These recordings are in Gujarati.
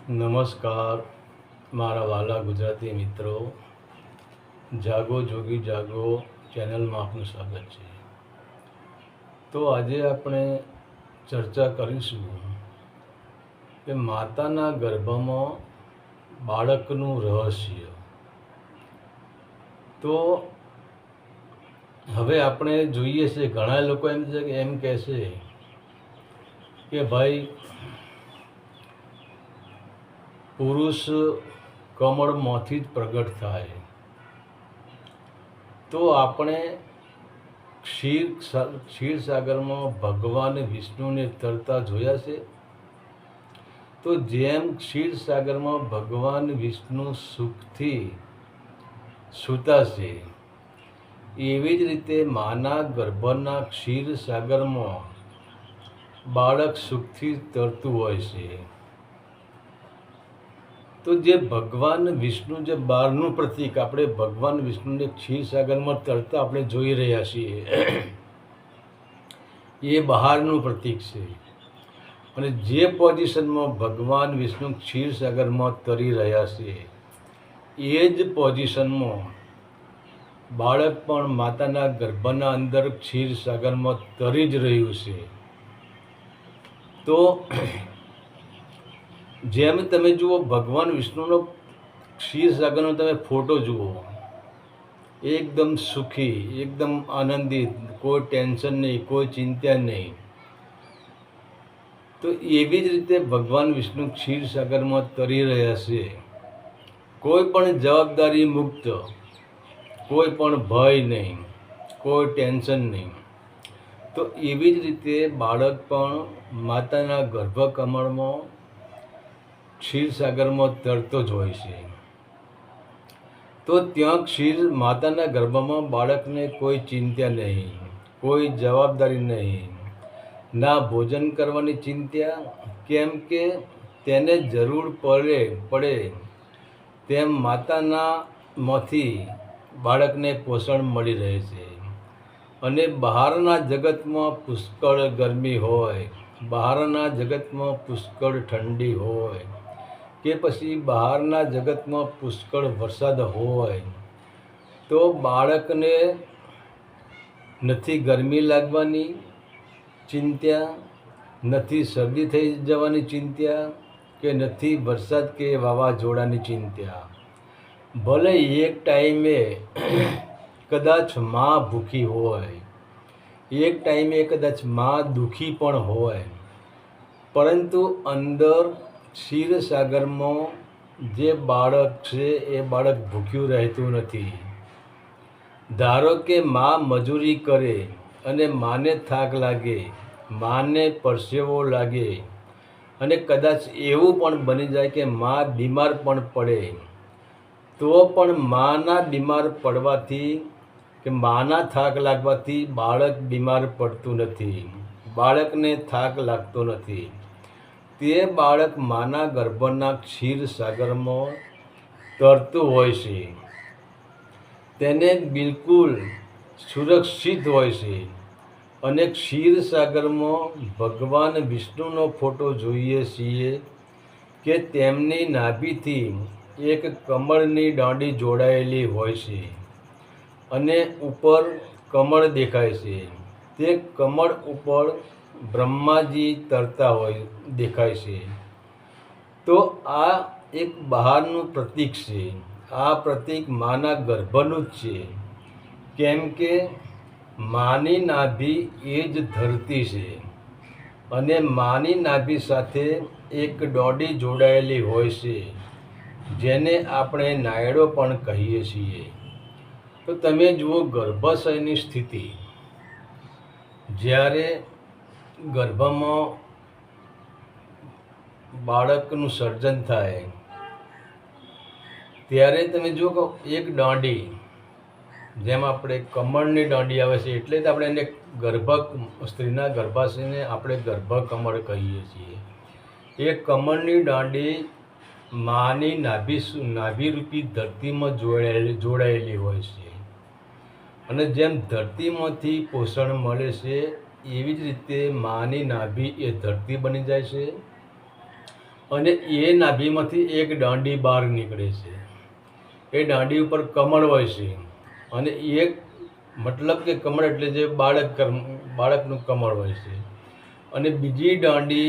નમસ્કાર મારા વાલા ગુજરાતી મિત્રો, જાગો જોગી જાગો ચેનલમાં આપનું સ્વાગત છે. તો આજે આપણે ચર્ચા કરીશું કે માતાના ગર્ભમાં બાળકનું રહસ્ય. તો હવે આપણે જોઈએ છે, ઘણા લોકો એમ કહેશે કે ભાઈ પુરુષ કમળમાંથી જ પ્રગટ થાય. તો આપણે ક્ષીરસાગરમાં ભગવાન વિષ્ણુને તરતા જોયા છે. તો જેમ ક્ષીરસાગરમાં ભગવાન વિષ્ણુ સુખથી સૂતા છે, એવી જ રીતે માના ગર્ભના ક્ષીરસાગરમાં બાળક સુખથી તરતું હોય છે. તો જે ભગવાન વિષ્ણુ, જે બહારનું પ્રતીક, આપણે ભગવાન વિષ્ણુને ક્ષીરસાગરમાં તરતા આપણે જોઈ રહ્યા છીએ, એ બહારનું પ્રતીક છે. અને જે પોઝિશનમાં ભગવાન વિષ્ણુ ક્ષીરસાગરમાં તરી રહ્યા છે, એ જ પોઝિશનમાં બાળક પણ માતાના ગર્ભના અંદર ક્ષીરસાગરમાં તરી જ રહ્યું છે. તો જેમ તમે જુઓ, ભગવાન વિષ્ણુનો ક્ષીરસાગરનો તમે ફોટો જુઓ, એકદમ સુખી, એકદમ આનંદિત, કોઈ ટેન્શન નહીં, કોઈ ચિંતા નહીં. તો એવી જ રીતે ભગવાન વિષ્ણુ ક્ષીરસાગરમાં તરી રહ્યા છે, કોઈ પણ જવાબદારી મુક્ત, કોઈ પણ ભય નહીં, કોઈ ટેન્શન નહીં. તો એવી જ રીતે બાળક પણ માતાના ગર્ભકમળમાં ક્ષીરસાગરમાં તરતો જ હોય છે. તો ત્યાં માતાના ગર્ભમાં બાળકને કોઈ ચિંતા નહીં, કોઈ જવાબદારી નહીં, ના ભોજન કરવાની ચિંતા, કેમ કે તેને જરૂર પડે તેમ માતાનામાંથી બાળકને પોષણ મળી રહે છે. અને બહારના જગતમાં પુષ્કળ ગરમી હોય, બહારના જગતમાં પુષ્કળ ઠંડી હોય, કે પછી બહારના જગતમાં પુષ્કળ વરસાદ હોય, તો બાળકને નથી ગરમી લાગવાની ચિંતા, નથી શરદી થઈ જવાની ચિંતા, કે નથી વરસાદ કે વાવાઝોડાની ચિંતા. ભલે એક ટાઈમે કદાચ માં ભૂખી હોય, એક ટાઈમે કદાચ માં દુઃખી પણ હોય, પરંતુ અંદર ક્ષીરસાગરમાં જે બાળક છે, એ બાળક ભૂખ્યું રહેતું નથી. ધારો કે માં મજૂરી કરે અને માને થાક લાગે, માને પરસેવો લાગે, અને કદાચ એવું પણ બની જાય કે માં બીમાર પણ પડે, તો પણ માના બીમાર પડવાથી કે માના થાક લાગવાથી બાળક બીમાર પડતું નથી, બાળકને થાક લાગતો નથી. તે બાળક માના ગર્ભના ક્ષીરસાગરમાં તરતું હોય છે, તેને બિલકુલ સુરક્ષિત હોય છે. અને ક્ષીરસાગરમાં ભગવાન વિષ્ણુનો ફોટો જોઈએ છીએ કે તેમની નાભીથી એક કમળની દાંડી જોડાયેલી હોય છે, અને ઉપર કમળ દેખાય છે. તે કમળ ઉપર બ્રહ્માજી તરતા દેખાય છે. તો આ એક બહારનું પ્રતીક છે. આ પ્રતીક માના ગર્ભનું જ છે, કેમ કે માની નાભી એ જ ધરતી છે, અને માની નાભી સાથે એક દોડી જોડાયેલી હોય છે, જેને આપણે નાયડો પણ કહીએ છીએ. તો તમે જુઓ, ગર્ભાશયની સ્થિતિ, જ્યારે ગર્ભમાં બાળકનું સર્જન થાય, ત્યારે તમે જુઓ કે એક દાંડી, જેમ આપણે કમળની દાંડી આવે છે, એટલે જ આપણે એને સ્ત્રીના ગર્ભાશયને આપણે ગર્ભકમળ કહીએ છીએ. એ કમળની દાંડી માની નાભીરૂપી ધરતીમાં જોડાયેલી હોય છે. અને જેમ ધરતીમાંથી પોષણ મળે છે, એવી જ રીતે માની નાભી એ ધરતી બની જાય છે. અને એ નાભીમાંથી એક દાંડી બહાર નીકળે છે. એ દાંડી ઉપર કમળ હોય છે અને એક મતલબ કે કમળ એટલે જે બાળકનું કમળ હોય છે અને બીજી દાંડી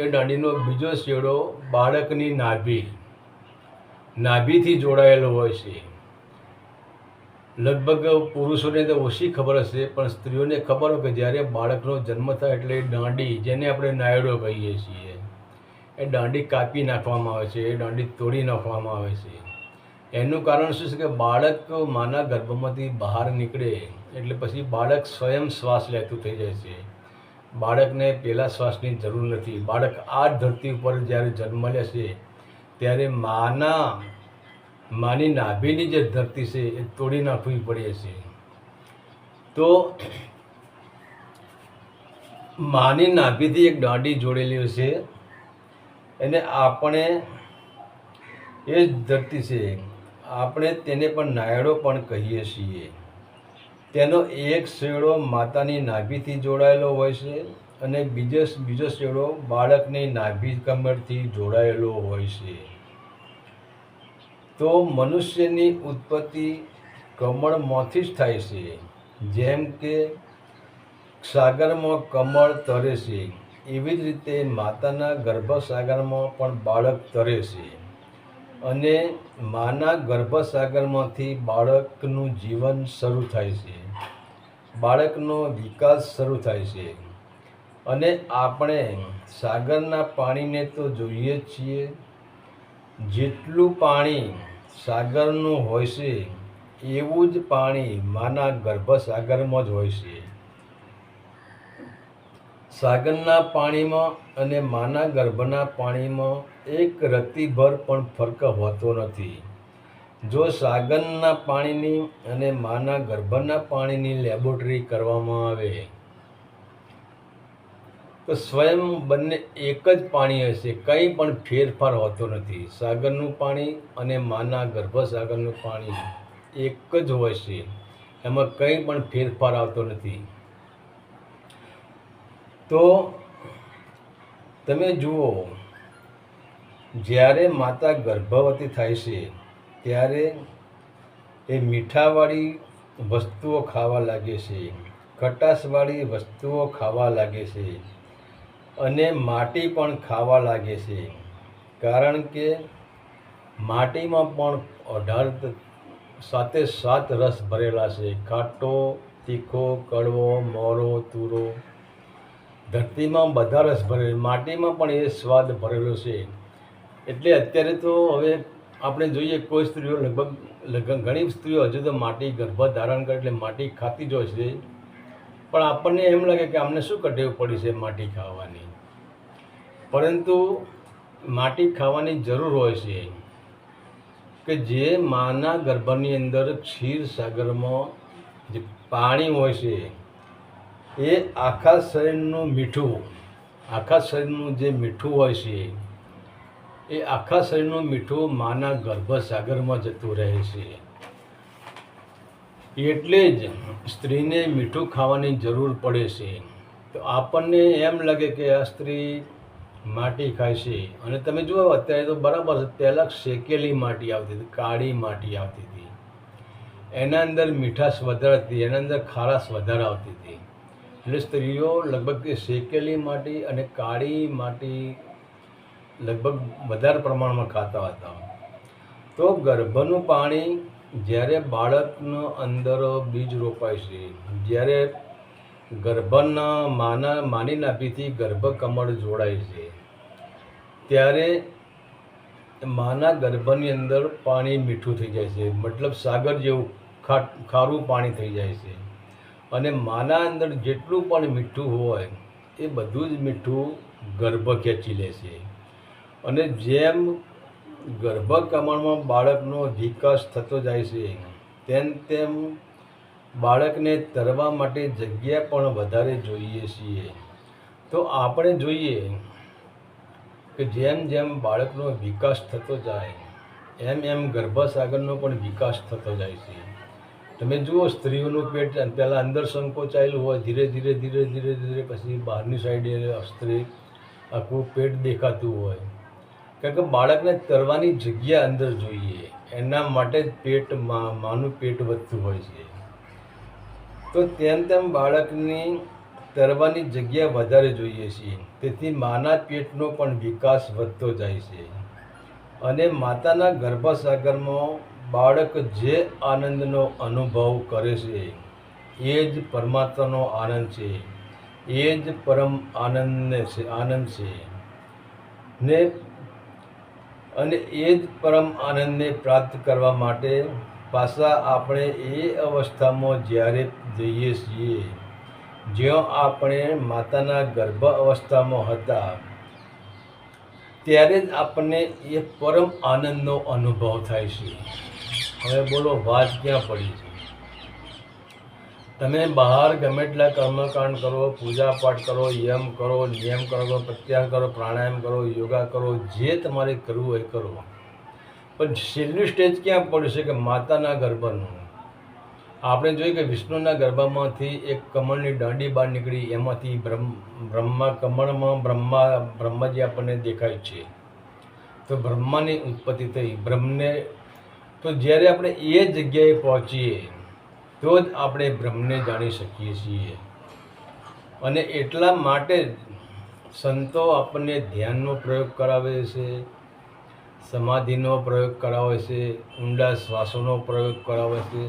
એ દાંડીનો બીજો છેડો બાળકની નાભીથી જોડાયેલો હોય છે. લગભગ પુરુષોને તો ઓછી ખબર હશે, પણ સ્ત્રીઓને ખબર હોય કે જ્યારે બાળકનો જન્મ થાય એટલે એ દાંડી, જેને આપણે નાયડો કહીએ છીએ, એ દાંડી કાપી નાખવામાં આવે છે, એ દાંડી તોડી નાખવામાં આવે છે. એનું કારણ શું છે કે બાળક માના ગર્ભમાંથી બહાર નીકળે એટલે પછી બાળક સ્વયં શ્વાસ લેતું થઈ જાય છે. બાળકને પહેલા શ્વાસની જરૂર નથી. બાળક આ ધરતી ઉપર જ્યારે જન્મ લે છે ત્યારે માની નાભીની જે ધરતી છે એ તોડી નાખવી પડે છે. તો માની નાભીથી એક દાંડી જોડેલી છે અને આપણે એ જ ધરતી છે, આપણે તેને પણ નાયડો પણ કહીએ છીએ. તેનો એક છેડો માતાની નાભીથી જોડાયેલો હોય છે અને બીજો છેડો બાળકની નાભી કમળથી જોડાયેલો હોય છે. તો મનુષ્યની ઉત્પત્તિ કમળમાંથી જ થાય છે. જેમ કે સાગરમાં કમળ તરે છે, એવી જ રીતે માતાના ગર્ભસાગરમાં પણ બાળક તરે છે અને માના ગર્ભસાગરમાંથી બાળકનું જીવન શરૂ થાય છે, બાળકનો વિકાસ શરૂ થાય છે. અને આપણે સાગરના પાણીને તો જોઈએ જ છીએ. જેટલું પાણી સાગરનું હોય છે એવું જ પાણી માના ગર્ભસાગરમાં જ હોય છે. સાગરના પાણીમાં અને માના ગર્ભના પાણીમાં એક રત્તીભર પણ ફરક હોતો નથી. જો સાગરના પાણીની અને માના ગર્ભના પાણીની લેબોરેટરી કરવામાં આવે તો સ્વયં બંને એક જ પાણી હશે, કંઈ પણ ફેરફાર હોતો નથી. સાગરનું પાણી અને માના ગર્ભસાગરનું પાણી એક જ હોય છે, એમાં કંઈ પણ ફેરફાર આવતો નથી. તો તમે જુઓ, જ્યારે માતા ગર્ભવતી થાય છે ત્યારે એ મીઠાવાળી વસ્તુઓ ખાવા લાગે છે, ખટાશવાળી વસ્તુઓ ખાવા લાગે છે અને માટી પણ ખાવા લાગે છે. કારણ કે માટીમાં પણ 7 રસ ભરેલા છે: ખાટો, તીખો, કડવો, મોરો, તુરો. ધરતીમાં બધા રસ ભરેલા, માટીમાં પણ એ સ્વાદ ભરેલો છે. એટલે અત્યારે તો હવે આપણે જોઈએ કોઈ સ્ત્રીઓ લગભગ ઘણી સ્ત્રીઓ હજુ તો માટી ગર્ભ ધારણ કરે એટલે માટી ખાતી જ હોય છે. પણ આપણને એમ લાગે કે અમને શું કટેવ પડી છે માટી ખાવાની, પરંતુ માટી ખાવાની જરૂર હોય છે કે જે માના ગર્ભની અંદર ક્ષીરસાગરમાં જે પાણી હોય છે એ આખા શરીરનું જે મીઠું હોય છે એ આખા શરીરનું મીઠું માના ગર્ભસાગરમાં જતું રહે છે. એટલે જ સ્ત્રીને મીઠું ખાવાની જરૂર પડે છે. તો આપણને એમ લાગે કે આ સ્ત્રી માટી ખાય છે, અને તમે જુઓ અત્યારે તો બરાબર છે. પહેલાં શેકેલી માટી આવતી હતી, કાળી માટી આવતી હતી, એના અંદર મીઠાશ વધારે હતી, એના અંદર ખારાશ વધારે આવતી હતી. એટલે સ્ત્રીઓ લગભગ શેકેલી માટી અને કાળી માટી લગભગ વધારે પ્રમાણમાં ખાતા હતા. તો ગર્ભનું પાણી જ્યારે બાળકનો અંદર બીજ રોપાય છે, જ્યારે માની નાભીથી ગર્ભ કમળ જોડાય છે, ત્યારે માના ગર્ભની અંદર પાણી મીઠું થઈ જાય છે, મતલબ સાગર જેવું ખારું પાણી થઈ જાય છે. અને માના અંદર જેટલું પણ મીઠું હોય એ બધું જ મીઠું ગર્ભ ખેંચી લે છે. અને જેમ ગર્ભકમળમાં બાળકનો વિકાસ થતો જાય છે તેમ બાળકને તરવા માટે જગ્યા પણ વધારે જોઈએ છીએ. તો આપણે જોઈએ કે જેમ બાળકનો વિકાસ થતો જાય એમ ગર્ભસાગરનો પણ વિકાસ થતો જાય છે. તમે જુઓ, સ્ત્રીઓનું પેટ પહેલાં અંદર સંકોચાયેલું હોય, ધીરે ધીરે પછી બહારની સાઈડે સ્ત્રી આખું પેટ દેખાતું હોય. કારણ કે બાળકને તરવાની જગ્યા અંદર જોઈએ, એના માટે જ માનું પેટ વધતું હોય છે. તો તેમ બાળકની તરવાની જગ્યા વધારે જોઈએ છીએ, તેથી માના પેટનો પણ વિકાસ વધતો જાય છે. અને માતાના ગર્ભસાગરમાં બાળક જે આનંદનો અનુભવ કરે છે એ જ પરમાત્માનો આનંદ છે, એ જ પરમ આનંદ છે ને. અને એ જ પરમ આનંદને પ્રાપ્ત કરવા માટે પાછા આપણે એ અવસ્થામાં જ્યારે જઈએ છીએ જ્યાં આપણે માતાના ગર્ભ અવસ્થામાં હતા, ત્યારે જ આપણને એ પરમ આનંદનો અનુભવ થાય છે. હવે બોલો, વાત ક્યાં પડી છે? તમે બહાર ગમે એટલા કર્મકાંડ કરો, પૂજા પાઠ કરો, યમ કરો, નિયમ કરો, પ્રત્યાહાર કરો, પ્રાણાયામ કરો, યોગા કરો, જે તમારે કરવું હોય કરો, પણ છેલ્લું સ્ટેજ ક્યાં પડ્યું છે કે માતાના ગર્ભનું. આપણે જોઈએ કે વિષ્ણુના ગર્ભમાંથી એક કમળની દાંડી બહાર નીકળી, એમાંથી કમળમાં બ્રહ્માજી આપણને દેખાય છે. તો બ્રહ્માની ઉત્પત્તિ થઈ. તો જ્યારે આપણે એ જગ્યાએ પહોંચીએ તો જ આપણે બ્રહ્મને જાણી શકીએ છીએ. અને એટલા માટે જ સંતો આપણને ધ્યાનનો પ્રયોગ કરાવે છે, સમાધિનો પ્રયોગ કરાવે છે, ઊંડા શ્વાસોનો પ્રયોગ કરાવે છે.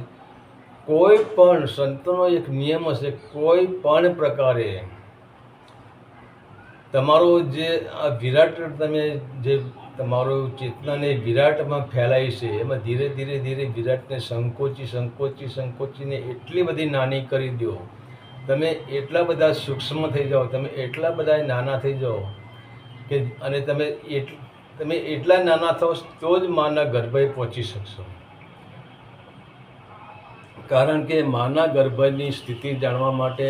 કોઈ પણ સંતોનો એક નિયમ હશે, કોઈ પણ પ્રકારે તમારો જે આ વિરાટ, તમે જે તમારું ચેતનાને વિરાટમાં ફેલાય છે, એમાં ધીરે ધીરે વિરાટને સંકોચીને એટલી બધી નાની કરી દો, તમે એટલા બધા સૂક્ષ્મ થઈ જાઓ, તમે એટલા બધા નાના થઈ જાઓ કે અને તમે એટલા નાના થો તો જ માના ગર્ભે પહોંચી શકશો. કારણ કે માના ગર્ભની સ્થિતિ જાણવા માટે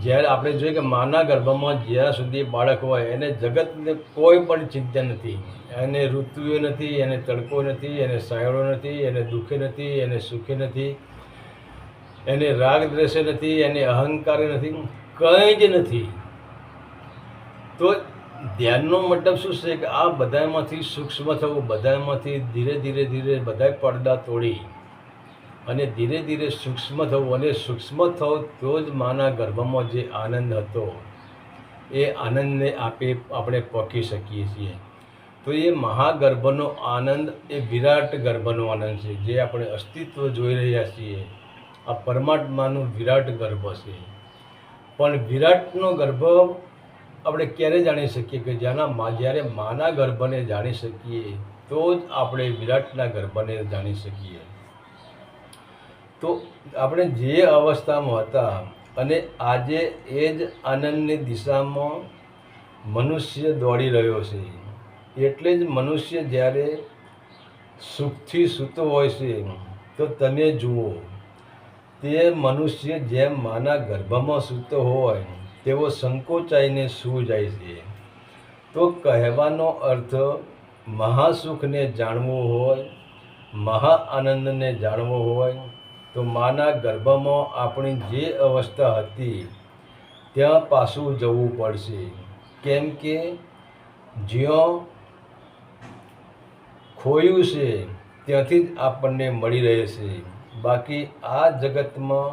જ્યારે આપણે જોઈએ કે માના ગર્ભમાં જ્યાં સુધી બાળક હોય એને જગતને કોઈ પણ ચિંતા નથી, એને ઋતુઓ નથી, એને તડકો નથી, એને સાયડો નથી, એને દુઃખે નથી, એને સુખે નથી, એને રાગ દ્વેષે નથી, એને અહંકાર નથી, કંઈ જ નથી. તો ધ્યાનનો મતલબ શું છે કે આ બધામાંથી સૂક્ષ્મ થવું, બધામાંથી ધીરે ધીરે બધા પડદા તોડી અને ધીરે ધીરે સૂક્ષ્મ થવું, અને સૂક્ષ્મ થવું તો જ માના ગર્ભમાં જે આનંદ હતો એ આનંદને આપણે પોકી શકીએ છીએ. તો એ મહાગર્ભનો આનંદ એ વિરાટ ગર્ભનો આનંદ છે, જે આપણે અસ્તિત્વ જોઈ રહ્યા છીએ. આ પરમાત્માનું વિરાટ ગર્ભ છે. પણ વિરાટનો ગર્ભ આપણે ક્યારે જાણી શકીએ કે જ્યારે માના ગર્ભને જાણી શકીએ તો જ આપણે વિરાટના ગર્ભને જાણી શકીએ. તો આપણે જે અવસ્થામાં હતા અને આજે એ જ આનંદની દિશામાં મનુષ્ય દોડી રહ્યો છે. એટલે જ મનુષ્ય જ્યારે સુખથી સૂતો હોય છે તો તમે જુઓ, તે મનુષ્ય જેમ માના ગર્ભમાં સૂતો હોય તેવો સંકોચાઈને સૂઈ જાય છે. તો કહેવાનો અર્થ મહાસુખને જાણવું હોય, મહા આનંદને જાણવો હોય તો માના ગર્ભમાં આપણી જે અવસ્થા હતી ત્યાં પાછું જવું પડશે. કેમ કે જ્યાં ખોયું છે ત્યાંથી જ આપણને મળી રહે છે. બાકી આ જગતમાં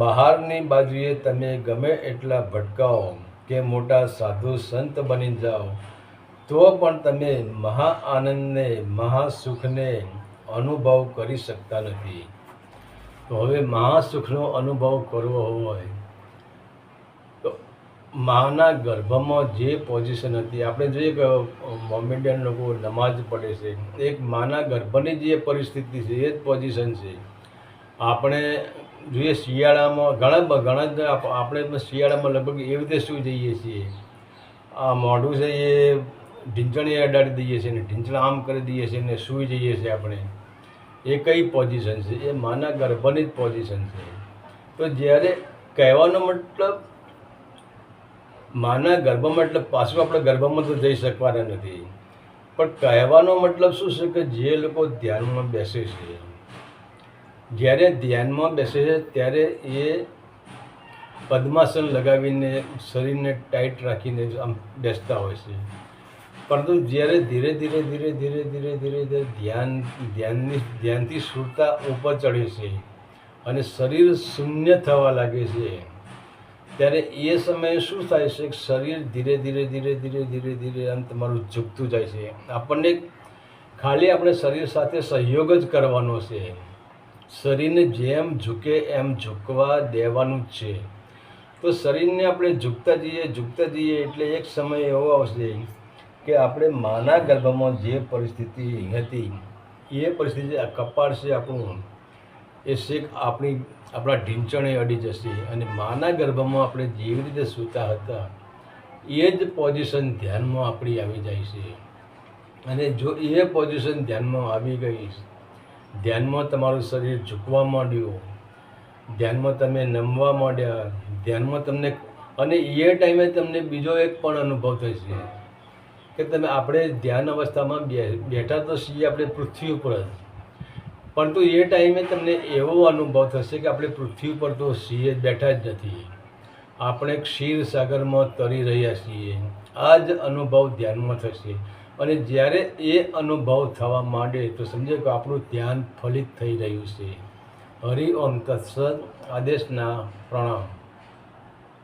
બહારની બાજુએ તમે ગમે એટલા ભટકાઓ કે મોટા સાધુ સંત બની જાઓ તો પણ તમે મહા આનંદને, મહાસુખને અનુભવ કરી શકતા નથી. તો હવે મહાસુખનો અનુભવ કરવો હોય તો માના ગર્ભમાં જે પોઝિશન હતી, આપણે જોઈએ કે મોમેડિયન લોકો નમાઝ પડે છે, એક માના ગર્ભની જે પરિસ્થિતિ છે એ જ પોઝિશન છે. આપણે જોઈએ શિયાળામાં ઘણા આપણે શિયાળામાં લગભગ એવી રીતે સૂઈ જઈએ છીએ. આ મોઢું છે એ ઢીંચણે અડાડી દઈએ છીએ ને ઢીંચણા આમ કરી દઈએ છીએ ને સૂઈ જઈએ છીએ આપણે. એ કઈ પોઝિશન છે? એ માના ગર્ભની જ પોઝિશન છે. તો જ્યારે કહેવાનો મતલબ માના ગર્ભમાં એટલે પાછું આપણે ગર્ભમાં તો જઈ શકવાના નથી, પણ કહેવાનો મતલબ શું છે કે જે લોકો ધ્યાનમાં બેસે છે, જ્યારે ધ્યાનમાં બેસે છે ત્યારે એ પદ્માસન લગાવીને શરીરને ટાઈટ રાખીને આમ બેસતા હોય છે. પરંતુ જ્યારે ધીરે ધીરે ધીરે ધીરે ધીરે ધીરે ધીરે ધ્યાનથી સુરતા ઉપર ચડે છે અને શરીર શૂન્ય થવા લાગે છે, ત્યારે એ સમયે શું થાય છે કે શરીર ધીરે ધીરે ધીરે ધીરે ધીરે ધીરે આમ તમારું ઝૂકતું જાય છે. આપણને ખાલી આપણે શરીર સાથે સહયોગ જ કરવાનો છે. શરીરને જેમ ઝૂકે એમ ઝૂકવા દેવાનું જ છે. તો શરીરને આપણે ઝૂકતા જઈએ એટલે એક સમય એવો આવશે કે આપણે માના ગર્ભમાં જે પરિસ્થિતિ હતી એ પરિસ્થિતિ કપાળ છે આપણું એ શેક આપણા ઢીંચણે અડી જશે અને માના ગર્ભમાં આપણે જેવી રીતે સૂતા હતા એ જ પોઝિશન ધ્યાનમાં આપણી આવી જાય છે. અને જો એ પોઝિશન ધ્યાનમાં આવી ગઈ, ધ્યાનમાં તમારું શરીર ઝૂકવા માંડ્યું, ધ્યાનમાં તમે નમવા માંડ્યા, ધ્યાનમાં તમને અને એ ટાઈમે તમને બીજો એક પણ અનુભવ થશે કે આપણે ધ્યાન અવસ્થામાં બેઠા તો છીએ આપણે પૃથ્વી ઉપર જ, પરંતુ એ ટાઈમે તમને એવો અનુભવ થશે કે આપણે પૃથ્વી પર તો છીએ બેઠા જ નથી, આપણે ક્ષીરસાગરમાં તરી રહ્યા છીએ. આ જ અનુભવ ધ્યાનમાં થશે અને જ્યારે એ અનુભવ થવા માંડે તો સમજો કે આપણું ધ્યાન ફલિત થઈ રહ્યું છે. હરિ ઓમ તત્સત. આદેશના પ્રણામ.